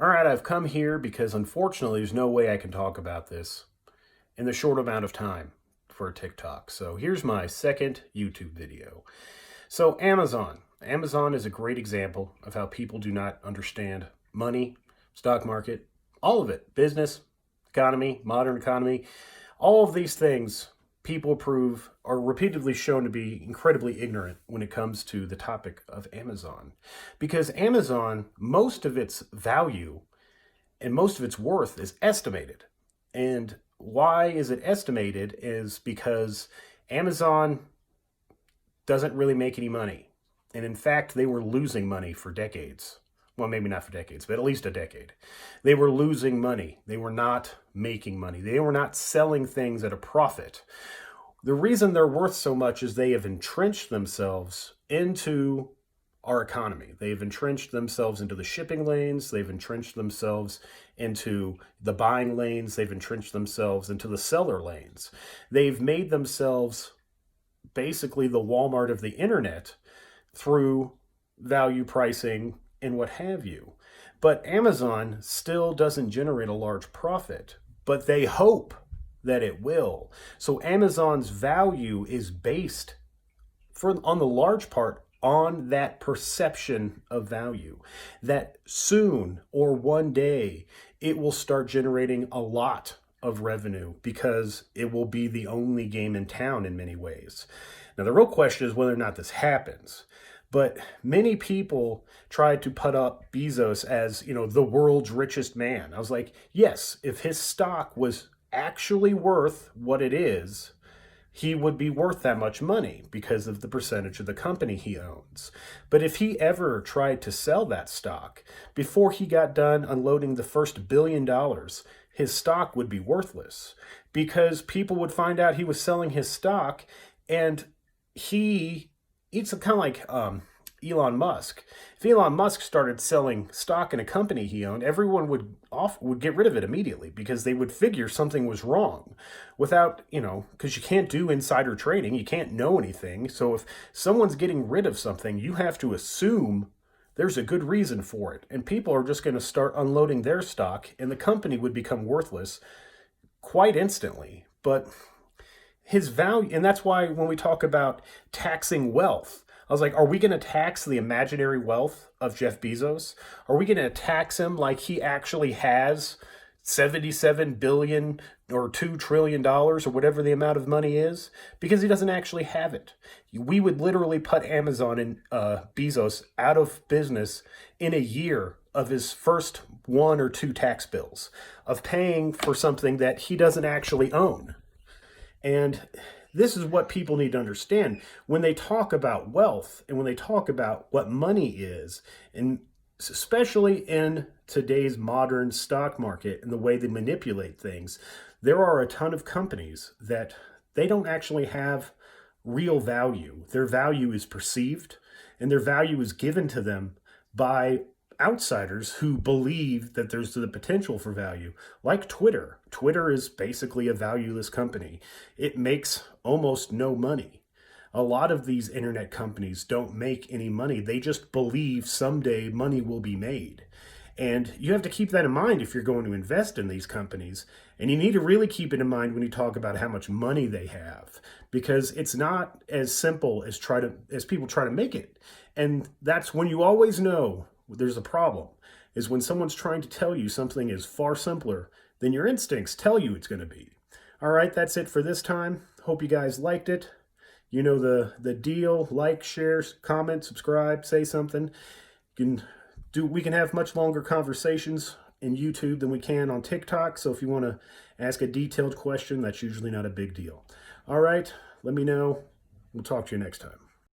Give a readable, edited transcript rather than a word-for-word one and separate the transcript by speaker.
Speaker 1: All right, I've come here because unfortunately there's no way I can talk about this in the short amount of time for a TikTok. So here's my second YouTube video. So Amazon. Amazon is a great example of how people do not understand money, stock market, all of it, business, economy, modern economy, all of these things people prove are repeatedly shown to be incredibly ignorant when it comes to the topic of Amazon. Because Amazon, most of its value and most of its worth is estimated. And why is it estimated is because Amazon doesn't really make any money. And in fact, they were losing money for decades. Well, maybe not for decades, but at least a decade. They were losing money. They were not making money. They were not selling things at a profit. The reason they're worth so much is they have entrenched themselves into our economy. They've entrenched themselves into the shipping lanes. They've entrenched themselves into the buying lanes. They've entrenched themselves into the seller lanes. They've made themselves basically the Walmart of the internet through value pricing and what have you. But Amazon still doesn't generate a large profit, but they hope that it will. So Amazon's value is based on the large part on that perception of value, that soon or one day it will start generating a lot of revenue because it will be the only game in town in many ways. Now, the real question is whether or not this happens. But many people tried to put up Bezos as, the world's richest man. I was like, yes, if his stock was actually worth what it is, he would be worth that much money because of the percentage of the company he owns. But if he ever tried to sell that stock, before he got done unloading the first $1 billion, his stock would be worthless because people would find out he was selling his stock, and it's kind of like Elon Musk. If Elon Musk started selling stock in a company he owned, everyone would get rid of it immediately because they would figure something was wrong without, because you can't do insider trading. You can't know anything. So if someone's getting rid of something, you have to assume there's a good reason for it. And people are just going to start unloading their stock and the company would become worthless quite instantly. But his value, and that's why when we talk about taxing wealth, I was like, are we going to tax the imaginary wealth of Jeff Bezos? Are we going to tax him like he actually has $77 billion or $2 trillion or whatever the amount of money is? Because he doesn't actually have it. We would literally put Amazon and Bezos out of business in a year of his first 1 or 2 tax bills of paying for something that he doesn't actually own. And this is what people need to understand when they talk about wealth and when they talk about what money is, and especially in today's modern stock market and the way they manipulate things. There are a ton of companies that they don't actually have real value. Their value is perceived, and their value is given to them by outsiders who believe that there's the potential for value, like Twitter. Twitter is basically a valueless company. It makes almost no money. A lot of these internet companies don't make any money. They just believe someday money will be made. And you have to keep that in mind if you're going to invest in these companies. And you need to really keep it in mind when you talk about how much money they have, because it's not as simple as people try to make it. And that's when you always know there's a problem, is when someone's trying to tell you something is far simpler than your instincts tell you it's going to be. All right, that's it for this time. Hope you guys liked it. You know the deal. Like, share, comment, subscribe, say something. We can have much longer conversations in YouTube than we can on TikTok. So if you want to ask a detailed question, that's usually not a big deal. All right, let me know. We'll talk to you next time.